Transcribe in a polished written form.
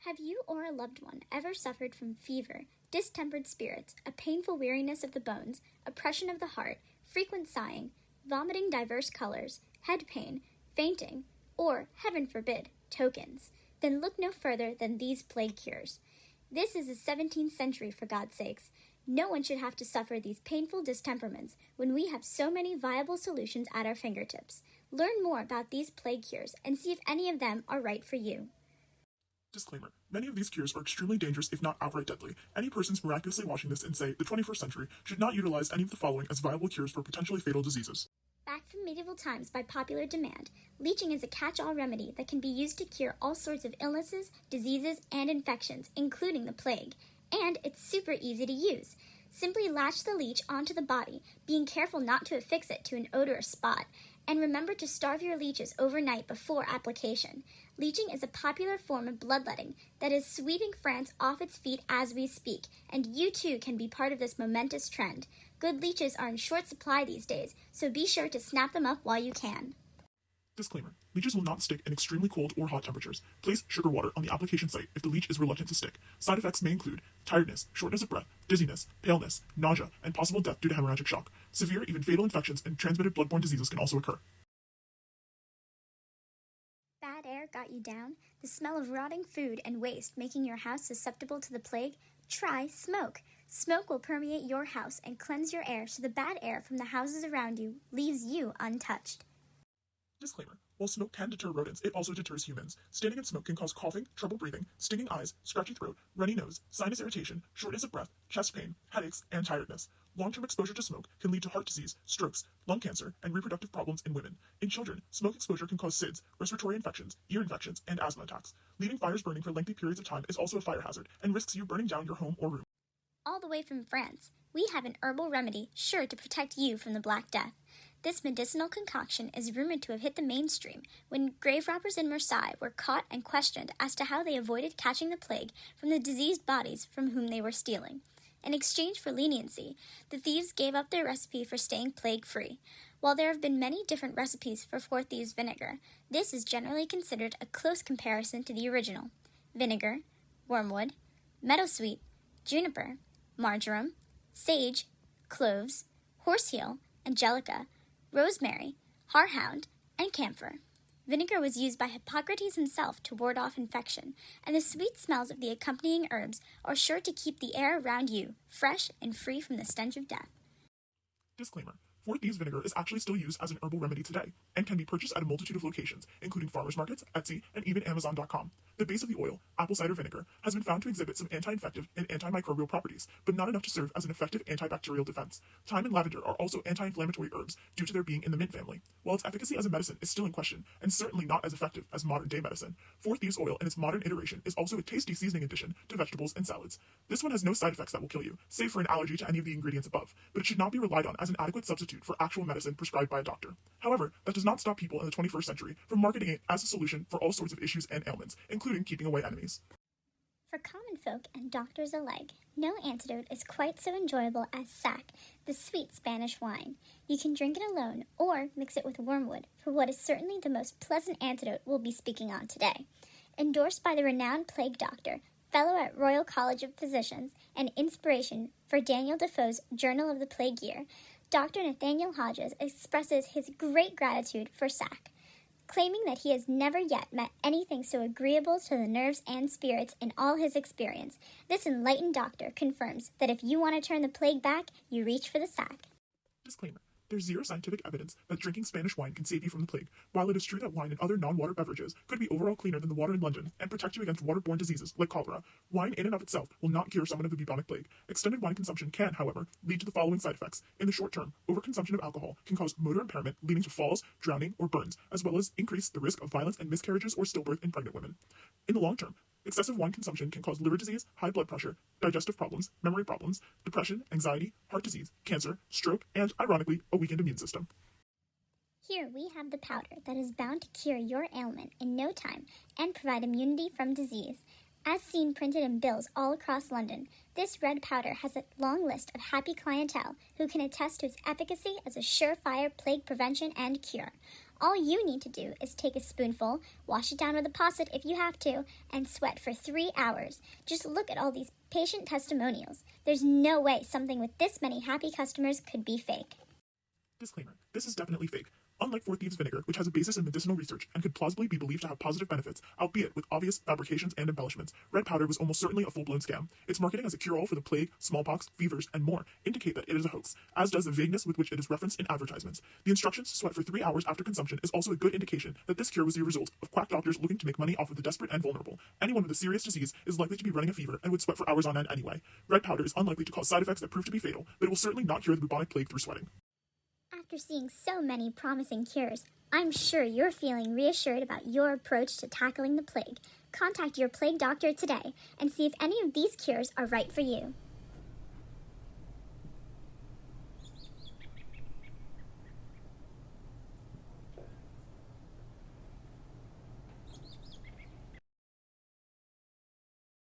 Have you or a loved one ever suffered from fever, distempered spirits, a painful weariness of the bones, oppression of the heart, frequent sighing, vomiting diverse colors, head pain, fainting, or, heaven forbid, tokens? Then look no further than these plague cures. This is the 17th century, for God's sakes. No one should have to suffer these painful distemperments when we have so many viable solutions at our fingertips. Learn more about these plague cures and see if any of them are right for you. Disclaimer. Many of these cures are extremely dangerous if not outright deadly. Any persons miraculously watching this in, say, the 21st century should not utilize any of the following as viable cures for potentially fatal diseases. Back from medieval times by popular demand, leeching is a catch-all remedy that can be used to cure all sorts of illnesses, diseases, and infections, including the plague. And it's super easy to use. Simply latch the leech onto the body, being careful not to affix it to an odorous spot, and remember to starve your leeches overnight before application. Leeching is a popular form of bloodletting that is sweeping France off its feet as we speak, and you too can be part of this momentous trend. Good leeches are in short supply these days, so be sure to snap them up while you can. Disclaimer. Leeches will not stick in extremely cold or hot temperatures. Place sugar water on the application site if the leech is reluctant to stick. Side effects may include tiredness, shortness of breath, dizziness, paleness, nausea, and possible death due to hemorrhagic shock. Severe, even fatal infections and transmitted bloodborne diseases can also occur. Bad air got you down? The smell of rotting food and waste making your house susceptible to the plague? Try smoke. Smoke will permeate your house and cleanse your air so the bad air from the houses around you leaves you untouched. Disclaimer. While smoke can deter rodents, it also deters humans. Standing in smoke can cause coughing, trouble breathing, stinging eyes, scratchy throat, runny nose, sinus irritation, shortness of breath, chest pain, headaches, and tiredness. Long-term exposure to smoke can lead to heart disease, strokes, lung cancer, and reproductive problems in women. In children, smoke exposure can cause SIDS, respiratory infections, ear infections, and asthma attacks. Leaving fires burning for lengthy periods of time is also a fire hazard and risks you burning down your home or room. All the way from France, we have an herbal remedy sure to protect you from the Black Death. This medicinal concoction is rumored to have hit the mainstream when grave robbers in Marseille were caught and questioned as to how they avoided catching the plague from the diseased bodies from whom they were stealing. In exchange for leniency, the thieves gave up their recipe for staying plague-free. While there have been many different recipes for Four Thieves Vinegar, this is generally considered a close comparison to the original. Vinegar, wormwood, meadowsweet, juniper, marjoram, sage, cloves, horseheal, angelica, rosemary, horehound, and camphor. Vinegar was used by Hippocrates himself to ward off infection, and the sweet smells of the accompanying herbs are sure to keep the air around you fresh and free from the stench of death. Disclaimer. Four Thieves Vinegar is actually still used as an herbal remedy today, and can be purchased at a multitude of locations, including farmers markets, Etsy, and even Amazon.com. The base of the oil, apple cider vinegar, has been found to exhibit some anti-infective and antimicrobial properties, but not enough to serve as an effective antibacterial defense. Thyme and lavender are also anti-inflammatory herbs due to their being in the mint family. While its efficacy as a medicine is still in question, and certainly not as effective as modern-day medicine, Four Thieves oil in its modern iteration is also a tasty seasoning addition to vegetables and salads. This one has no side effects that will kill you, save for an allergy to any of the ingredients above, but it should not be relied on as an adequate substitute for actual medicine prescribed by a doctor. However, that does not stop people in the 21st century from marketing it as a solution for all sorts of issues and ailments, including keeping away enemies. For common folk and doctors alike, no antidote is quite so enjoyable as sack, the sweet Spanish wine. You can drink it alone or mix it with wormwood for what is certainly the most pleasant antidote we'll be speaking on today. Endorsed by the renowned plague doctor, fellow at Royal College of Physicians, and inspiration for Daniel Defoe's Journal of the Plague Year, Dr. Nathaniel Hodges expresses his great gratitude for sack, claiming that he has never yet met anything so agreeable to the nerves and spirits in all his experience. This enlightened doctor confirms that if you want to turn the plague back, you reach for the sack. Disclaimer. There's zero scientific evidence that drinking Spanish wine can save you from the plague. While it is true that wine and other non-water beverages could be overall cleaner than the water in London and protect you against waterborne diseases like cholera, wine in and of itself will not cure someone of the bubonic plague. Extended wine consumption can, however, lead to the following side effects. In the short term, overconsumption of alcohol can cause motor impairment leading to falls, drowning, or burns, as well as increase the risk of violence and miscarriages or stillbirth in pregnant women. In the long term, excessive wine consumption can cause liver disease, high blood pressure, digestive problems, memory problems, depression, anxiety, heart disease, cancer, stroke, and, ironically, a weakened immune system. Here we have the powder that is bound to cure your ailment in no time and provide immunity from disease. As seen printed in bills all across London, this red powder has a long list of happy clientele who can attest to its efficacy as a surefire plague prevention and cure. All you need to do is take a spoonful, wash it down with a posset if you have to, and sweat for 3 hours. Just look at all these patient testimonials. There's no way something with this many happy customers could be fake. Disclaimer: this is definitely fake. Unlike Four Thieves Vinegar, which has a basis in medicinal research and could plausibly be believed to have positive benefits, albeit with obvious fabrications and embellishments, red powder was almost certainly a full-blown scam. Its marketing as a cure-all for the plague, smallpox, fevers, and more indicate that it is a hoax, as does the vagueness with which it is referenced in advertisements. The instructions to sweat for 3 hours after consumption is also a good indication that this cure was the result of quack doctors looking to make money off of the desperate and vulnerable. Anyone with a serious disease is likely to be running a fever and would sweat for hours on end anyway. Red powder is unlikely to cause side effects that prove to be fatal, but it will certainly not cure the bubonic plague through sweating. After seeing so many promising cures, I'm sure you're feeling reassured about your approach to tackling the plague. Contact your plague doctor today and see if any of these cures are right for you.